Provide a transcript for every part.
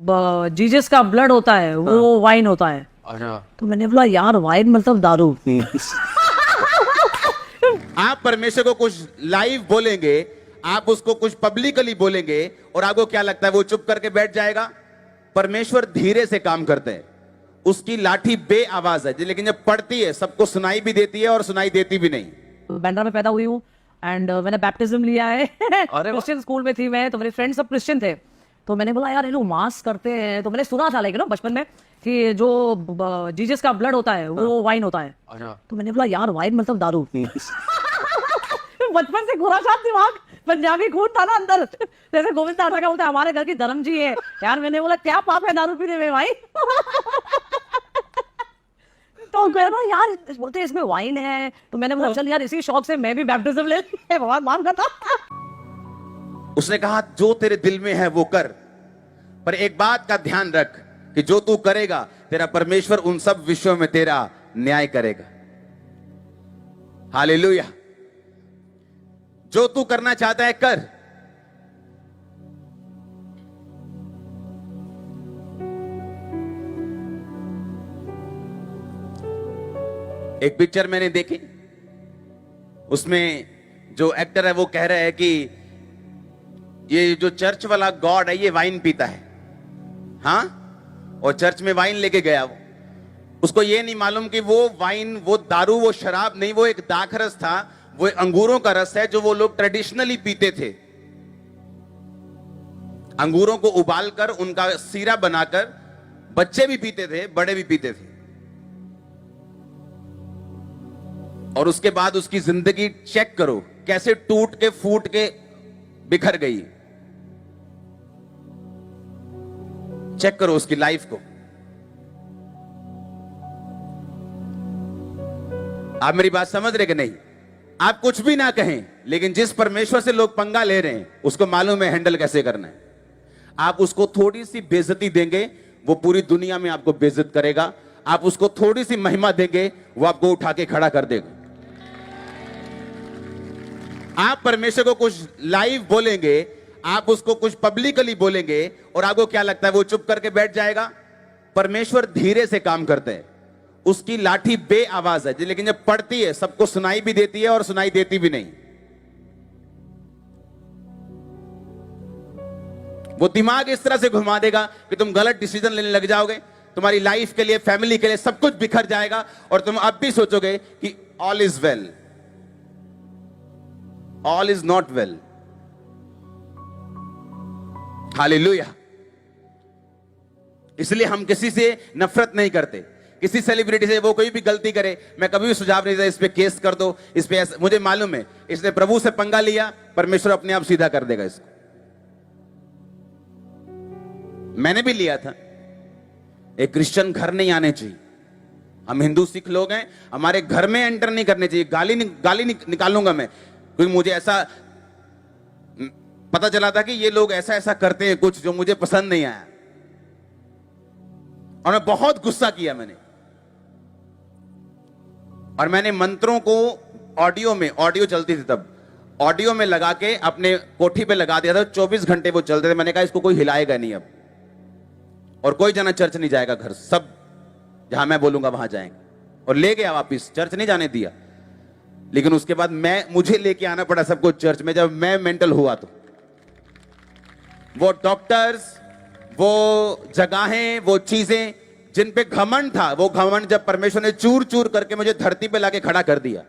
Jesus का blood होता है वो वाइन होता है। अच्छा, तो मैंने बोला यार वाइन मतलब दारू। आप परमेश्वर को कुछ लाइव बोलेंगे, आप उसको कुछ पब्लिकली बोलेंगे और आपको क्या लगता है वो चुप करके बैठ जाएगा? परमेश्वर धीरे से काम करते हैं, उसकी लाठी बे आवाज है, लेकिन जब पड़ती है सबको सुनाई भी देती है और सुनाई देती भी नहीं। बैंड्रा में पैदा हुई हूँ एंड मैंने बैप्टिज्म लिया है। वाह। क्रिश्चियन स्कूल में थी मैं, तो मेरे फ्रेंड्स सब क्रिश्चियन थे। तो मैंने बोला यार ये लोग मास करते हैं, तो मैंने सुना था लेकिन बचपन में कि जो जीसस का ब्लड होता है वो वाइन होता है। अच्छा, तो मैंने बोला यार वाइन मतलब दारू। बचपन से खुराशात दिमाग, पंजाबी खून था ना अंदर, जैसे गोविंद दादा का बोलते हैं हमारे घर की धर्म जी है यार। मैंने बोला क्या पाप है दारू पीने में भाई। तो कह रहा यार बोलते हैं इसमें वाइन है, तो मैंने बोला चल यार इसी शौक से मैं भी बैप्टिज्म ले ली। भगवान मान करता। उसने कहा जो तेरे दिल में है वो कर, पर एक बात का ध्यान रख कि जो तू करेगा तेरा परमेश्वर उन सब विषयों में तेरा न्याय करेगा। हालेलुया। जो तू करना चाहता है कर। एक पिक्चर मैंने देखी, उसमें जो एक्टर है वो कह रहा है कि ये जो चर्च वाला गॉड है ये वाइन पीता है। हाँ, और चर्च में वाइन लेके गया वो, उसको ये नहीं मालूम कि वो वाइन, वो दारू, वो शराब नहीं, वो एक दाखरस था, वो अंगूरों का रस है जो वो लोग ट्रेडिशनली पीते थे। अंगूरों को उबालकर उनका सीरा बनाकर बच्चे भी पीते थे, बड़े भी पीते थे। और उसके बाद उसकी जिंदगी चेक करो कैसे टूट के फूट के बिखर गई। चेक करो उसकी लाइफ को। आप मेरी बात समझ रहे कि नहीं? आप कुछ भी ना कहें, लेकिन जिस परमेश्वर से लोग पंगा ले रहे हैं उसको मालूम है हैंडल कैसे करना है। आप उसको थोड़ी सी बेइज्जती देंगे, वो पूरी दुनिया में आपको बेइज्जत करेगा। आप उसको थोड़ी सी महिमा देंगे, वो आपको उठा के खड़ा कर देगा। आप परमेश्वर को कुछ लाइव बोलेंगे, आप उसको कुछ पब्लिकली बोलेंगे और आपको क्या लगता है वो चुप करके बैठ जाएगा? परमेश्वर धीरे से काम करते हैं, उसकी लाठी बे आवाज है, लेकिन जब पड़ती है सबको सुनाई भी देती है और सुनाई देती भी नहीं। वो दिमाग इस तरह से घुमा देगा कि तुम गलत डिसीजन लेने लग जाओगे, तुम्हारी लाइफ के लिए, फैमिली के लिए सब कुछ बिखर जाएगा और तुम अब भी सोचोगे कि all is well. All is not well. Hallelujah. इसलिए हम किसी से नफरत नहीं करते, किसी सेलिब्रिटी से। वो कोई भी गलती करे, मैं कभी भी सुझाव नहीं देता इस पे केस कर दो, इस पे ऐसा। मुझे मालूम है इसने प्रभु से पंगा लिया, परमेश्वर अपने आप सीधा कर देगा इसको। मैंने भी लिया था। एक क्रिश्चियन घर नहीं आने चाहिए। हम हिंदू सिख लोग हैं, हमारे घर में एंटर नहीं करने चाहिए। गाली निकालूंगा मैं, क्योंकि मुझे ऐसा पता चला था कि ये लोग ऐसा ऐसा करते हैं कुछ जो मुझे पसंद नहीं आया, और मैं बहुत गुस्सा किया मैंने। और मैंने मंत्रों को ऑडियो चलती थी तब, ऑडियो में लगा के अपने कोठी पे लगा दिया था। 24 घंटे वो चलते थे। मैंने कहा इसको कोई हिलाएगा नहीं अब, और कोई जना चर्च नहीं जाएगा घर, सब जहां मैं बोलूंगा वहां जाएंगे। और ले गया वापिस, चर्च नहीं जाने दिया। लेकिन उसके बाद मुझे लेके आना पड़ा सबको चर्च में, जब मैं मेंटल हुआ तो। वो डॉक्टर्स, वो जगहें, वो चीजें जिन पे घमंड था, वो घमंड जब परमेश्वर ने चूर चूर करके मुझे धरती पे लाके खड़ा कर दिया,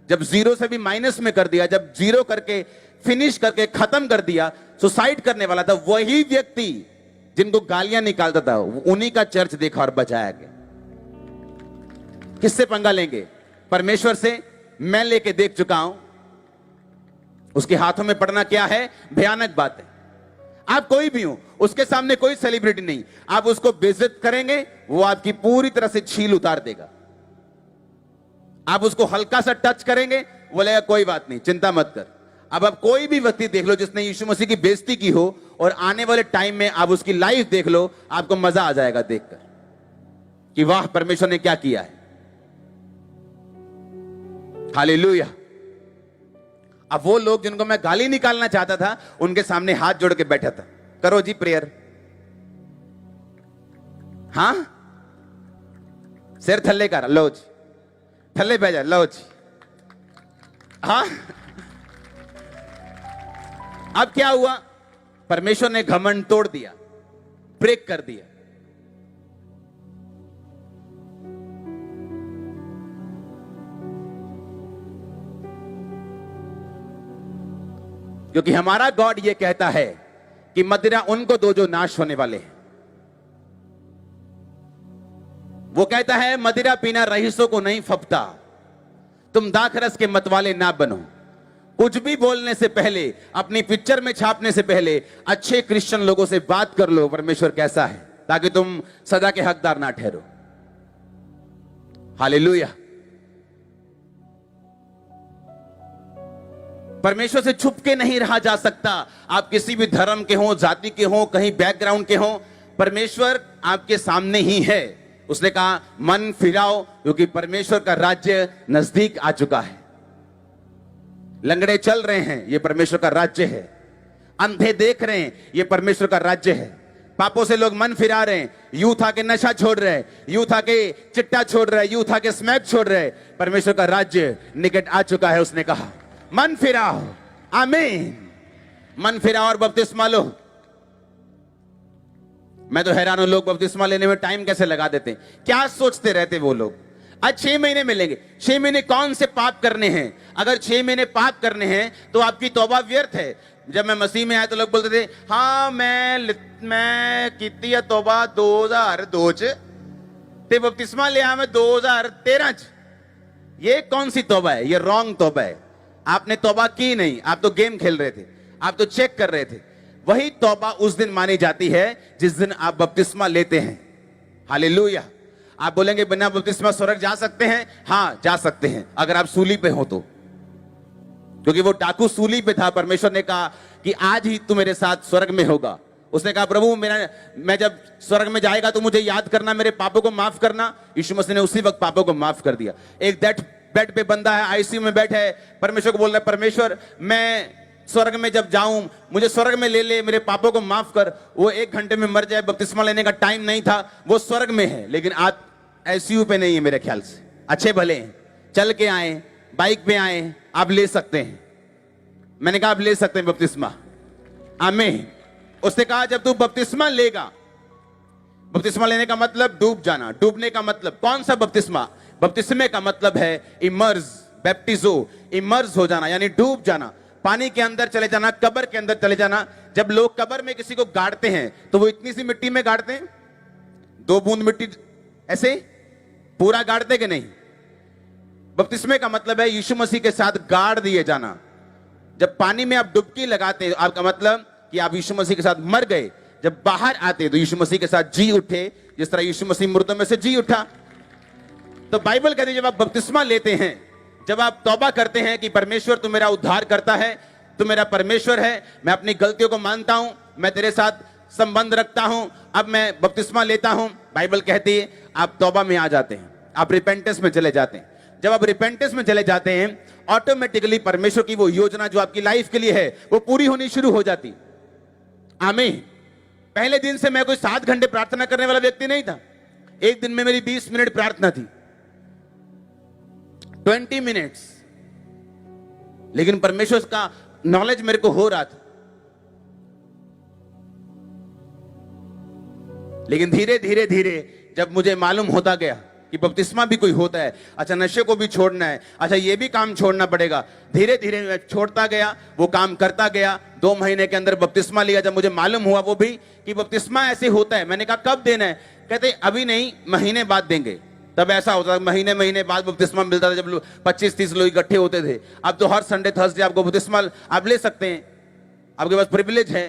जब जीरो से भी माइनस में कर दिया, जब जीरो करके फिनिश करके खत्म कर दिया, सुसाइड करने वाला था वही व्यक्ति जिनको गालियां निकालता था, उन्हीं का चर्च देखा और बचाया गया। किससे पंगा लेंगे? परमेश्वर से। मैं लेके देख चुका हूं, उसके हाथों में पड़ना क्या है, भयानक बात है। आप कोई भी हो, उसके सामने कोई सेलिब्रिटी नहीं, आप उसको बेइज्जत करेंगे, वो आपकी पूरी तरह से छील उतार देगा। आप उसको हल्का सा टच करेंगे, बोलेगा कोई बात नहीं, चिंता मत कर। अब आप कोई भी व्यक्ति देख लो जिसने यीशु मसीह की बेइज्जती की हो, और आने वाले टाइम में आप उसकी लाइफ देख लो, आपको मजा आ जाएगा देखकर कि वाह परमेश्वर ने क्या किया है। हालेलुया। अब वो लोग जिनको मैं गाली निकालना चाहता था, उनके सामने हाथ जोड़ के बैठा था, करो जी प्रेयर। हाँ, सिर थल्ले कर, लो जी, थल्ले पे जा, लो जी। हाँ, अब क्या हुआ? परमेश्वर ने घमंड तोड़ दिया, ब्रेक कर दिया। क्योंकि हमारा गॉड ये कहता है कि मदिरा उनको दो जो नाश होने वाले हैं। वो कहता है मदिरा पीना रईसों को नहीं फपता, तुम दाखरस के मतवाले ना बनो। कुछ भी बोलने से पहले, अपनी पिक्चर में छापने से पहले अच्छे क्रिश्चियन लोगों से बात कर लो परमेश्वर कैसा है, ताकि तुम सदा के हकदार ना ठहरो। हालेलुया। परमेश्वर से छुप के नहीं रहा जा सकता। आप किसी भी धर्म के हो, जाति के हो, कहीं बैकग्राउंड के हो, परमेश्वर आपके सामने ही है। उसने कहा मन फिराओ, क्योंकि परमेश्वर का राज्य नजदीक आ चुका है। लंगड़े चल रहे हैं, ये परमेश्वर का राज्य है। अंधे देख रहे हैं, ये परमेश्वर का राज्य है। पापों से लोग मन फिरा रहे हैं, यूथ आके नशा छोड़ रहे हैं, यूथ आके चिट्टा छोड़ रहे हैं, यूथ आके स्मैक छोड़ रहे हैं। परमेश्वर का राज्य निकट आ चुका है। उसने कहा मन फिराओ, आमीन। मन फिराओ और बपतिस्मा लो। मैं तो हैरान हूं, लोग बपतिस्मा लेने में टाइम कैसे लगा देते हैं। क्या सोचते रहते वो लोग। आज 6 महीने मिलेंगे। 6 महीने कौन से पाप करने हैं? अगर 6 महीने पाप करने हैं तो आपकी तौबा व्यर्थ है। जब मैं मसीह में आया तो लोग बोलते थे हाँ मैं कीती है तौबा 2002 च ते बपतिस्मा लिया मैं 2013 च। ये कौन सी तौबा है? ये रॉन्ग तौबा है। आपने तौबा की नहीं, आप तो गेम खेल रहे थे, आप तो चेक कर रहे थे। वही तौबा उस दिन मानी जाती है जिस दिन आप बपतिस्मा लेते हैं। हालेलुया। आप बोलेंगे बिना बपतिस्मा स्वर्ग जा सकते हैं? हाँ जा सकते हैं, अगर आप सूली पे हो तो। क्योंकि वो डाकू सूली पे था। परमेश्वर ने कहा कि आज ही तू मेरे साथ स्वर्ग में होगा। उसने कहा प्रभु मैं जब स्वर्ग में जाएगा तो मुझे याद करना, मेरे पापों को माफ करना। यीशु मसीह ने उसी वक्त पापों को माफ कर दिया। एक बेड पे बंदा है, आईसीयू में बैठा है, परमेश्वर को बोल रहा है परमेश्वर मैं स्वर्ग में जब जाऊं मुझे स्वर्ग में ले ले, मेरे पापों को माफ कर। वो 1 घंटे में मर जाए, बपतिस्मा लेने का टाइम नहीं था। वो स्वर्ग में है, लेकिन आप आईसीयू पे नहीं है। मेरे ख्याल से अच्छे भले हैं, चल के आए, बाइक पे आए, आप ले सकते हैं। मैंने कहा आप ले सकते हैं बपतिस्मा, आमीन। उसने कहा जब तू बपतिस्मा लेगा, बपतिस्मा लेने का मतलब डूब जाना, डूबने का मतलब कौन सा बपतिस्मा? बपतिस्मे का मतलब है इमर्ज, बैप्टिजो, इमर्ज हो जाना, यानी डूब जाना, पानी के अंदर चले जाना, कब्र के अंदर चले जाना। जब लोग कब्र में किसी को गाड़ते हैं तो वो इतनी सी मिट्टी में गाड़ते हैं, 2 बूंद मिट्टी ऐसे पूरा गाड़ते कि नहीं? बपतिस्मे का मतलब है यीशु मसीह के साथ गाड़ दिए जाना। जब पानी में आप डुबकी लगाते हैं, आपका मतलब कि आप यीशु मसीह के साथ मर गए। जब बाहर आते तो यीशु मसीह के साथ जी उठे, जिस तरह यीशु मसीह मुर्दों में से जी उठा। तो बाइबल कहती है जब आप बपतिस्मा लेते हैं, जब आप तौबा करते हैं कि परमेश्वर तू मेरा उद्धार करता है, तू मेरा परमेश्वर है, मैं अपनी गलतियों को मानता हूं, मैं तेरे साथ संबंध रखता हूं, अब मैं बपतिस्मा लेता हूं। बाइबल कहती है आप तौबा में आ जाते हैं, आप रिपेंटेंस में चले जाते हैं। जब आप रिपेंटेंस में चले जाते हैं, ऑटोमेटिकली परमेश्वर की वो योजना जो आपकी लाइफ के लिए है वो पूरी होनी शुरू हो जाती। आमीन। पहले दिन से मैं कोई 7 घंटे प्रार्थना करने वाला व्यक्ति नहीं था। एक दिन में मेरी 20 मिनट प्रार्थना थी, 20 मिनट्स, लेकिन परमेश्वर का नॉलेज मेरे को हो रहा था। लेकिन धीरे धीरे धीरे जब मुझे मालूम होता गया कि बपतिस्मा भी कोई होता है, अच्छा नशे को भी छोड़ना है, अच्छा ये भी काम छोड़ना पड़ेगा, धीरे धीरे मैं छोड़ता गया, वो काम करता गया। 2 महीने के अंदर बपतिस्मा लिया। जब मुझे मालूम हुआ वो भी कि बपतिस्मा ऐसे होता है, मैंने कहा कब देना है? कहते अभी नहीं, महीने बाद देंगे। तब ऐसा होता था, महीने बाद बपतिस्मा मिलता था, जब 25-30 लोग इकट्ठे होते थे। अब तो हर संडे थर्सडे आपको बपतिस्मा आप ले सकते हैं, आपके पास प्रिविलेज है।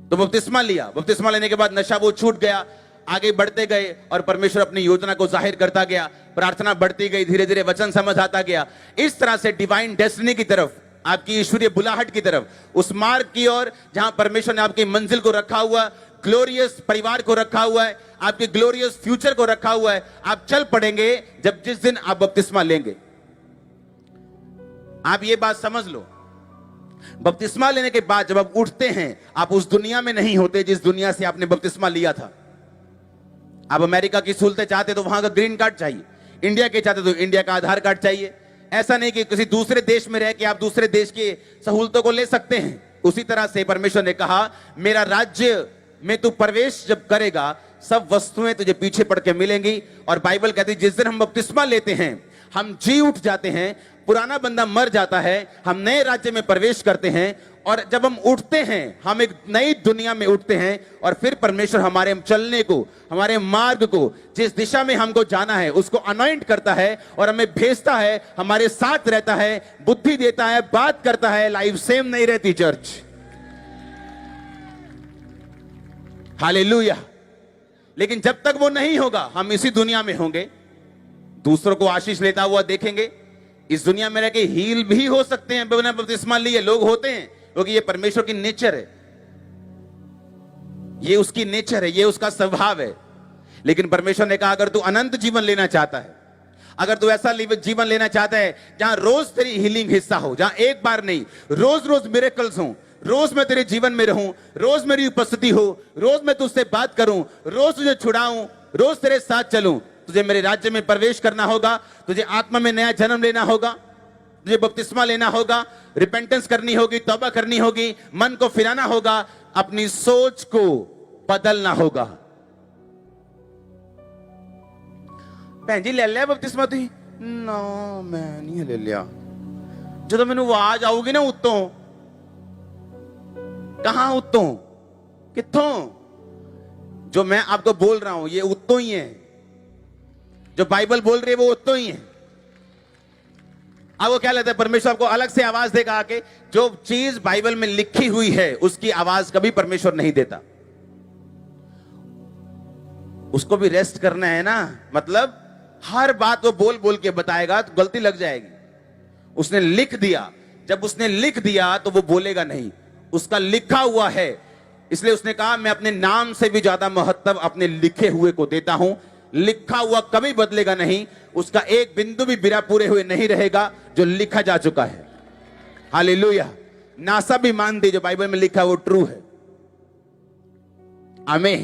तो बपतिस्मा लिया। बपतिस्मा लेने के बाद नशा वो छूट गया, आगे बढ़ते गए और परमेश्वर अपनी योजना को जाहिर करता गया। प्रार्थना बढ़ती गई, धीरे धीरे वचन समझ आता गया। इस तरह से डिवाइन डेस्टिनी की तरफ, आपकी ईश्वरीय बुलाहट की तरफ, उस मार्ग की ओर जहां परमेश्वर ने आपकी मंजिल को रखा हुआ, ग्लोरियस परिवार को रखा हुआ है, आपके ग्लोरियस फ्यूचर को रखा हुआ है, आप चल पड़ेंगे जब जिस दिन आप बपतिस्मा लेंगे। आप ये बात समझ लो, बपतिस्मा लेने के बाद जब आप उठते हैं, आप उस दुनिया में नहीं होते जिस दुनिया से आपने बपतिस्मा लिया था। आप अमेरिका की सहूलतें चाहते तो वहां का ग्रीन कार्ड चाहिए, इंडिया के चाहते तो इंडिया का आधार कार्ड चाहिए। ऐसा नहीं कि किसी दूसरे देश में रह के आप दूसरे देश की सहूलतों को ले सकते हैं। उसी तरह से परमेश्वर ने कहा, मेरा राज्य में तू प्रवेश जब करेगा, सब वस्तुएं तुझे पीछे पड़ के मिलेंगी। और बाइबल कहती है, जिस दिन हम बपतिस्मा लेते हैं, हम जी उठ जाते हैं, पुराना बंदा मर जाता है, हम नए राज्य में प्रवेश करते हैं। और जब हम उठते हैं, हम एक नई दुनिया में उठते हैं। और फिर परमेश्वर हमारे चलने को, हमारे मार्ग को, जिस दिशा में हमको जाना है, उसको अनॉइंट करता है और हमें भेजता है, हमारे साथ रहता है, बुद्धि देता है, बात करता है। लाइफ सेम नहीं रहती चर्च। हालेलुया। लेकिन जब तक वो नहीं होगा, हम इसी दुनिया में होंगे, दूसरों को आशीष लेता हुआ देखेंगे। इस दुनिया में रह के हील भी हो सकते हैं बिना बपतिस्मा लिए, लोग होते हैं, क्योंकि ये परमेश्वर की नेचर है, ये उसकी नेचर है, ये उसका स्वभाव है। लेकिन परमेश्वर ने कहा, अगर तू अनंत जीवन लेना चाहता है, अगर तू ऐसा जीवन लेना चाहता है जहां रोज तेरी हीलिंग हिस्सा हो, जहां एक बार नहीं, रोज रोज मिरेकल्स हो, रोज मैं तेरे जीवन में रहूं, रोज मेरी उपस्थिति हो, रोज मैं तुझसे बात करूं, रोज तुझे छुड़ाऊं, रोज तेरे साथ चलूं, तुझे मेरे राज्य में प्रवेश करना होगा। तुझे आत्मा में नया जन्म लेना होगा, तुझे बपतिस्मा लेना होगा, रिपेंटेंस करनी होगी, तौबा करनी होगी, मन को फिराना होगा, अपनी सोच को बदलना होगा। भैन जी ले लिया बपतिस्मा? तुम ना, मैं नहीं ले लिया। जो मैंने आवाज आऊगी ना उत्तों, कहां उत्तों, कित्थों? जो मैं आपको बोल रहा हूं ये उत्तों ही है, जो बाइबल बोल रही है वो उत्तों ही है। अब वो क्या लेते हैं, परमेश्वर आपको अलग से आवाज देगा आके। जो चीज बाइबल में लिखी हुई है उसकी आवाज कभी परमेश्वर नहीं देता। उसको भी रेस्ट करना है ना, मतलब हर बात वो बोल बोल के बताएगा तो गलती लग जाएगी। उसने लिख दिया, जब उसने लिख दिया तो वो बोलेगा नहीं, उसका लिखा हुआ है। इसलिए उसने कहा, मैं अपने नाम से भी ज्यादा महत्व अपने लिखे हुए को देता हूं। लिखा हुआ कभी बदलेगा नहीं, उसका एक बिंदु भी बिना पूरे हुए नहीं रहेगा जो लिखा जा चुका है। हालेलुया। नासा भी मानती जो बाइबल में लिखा है वो ट्रू है। आमीन।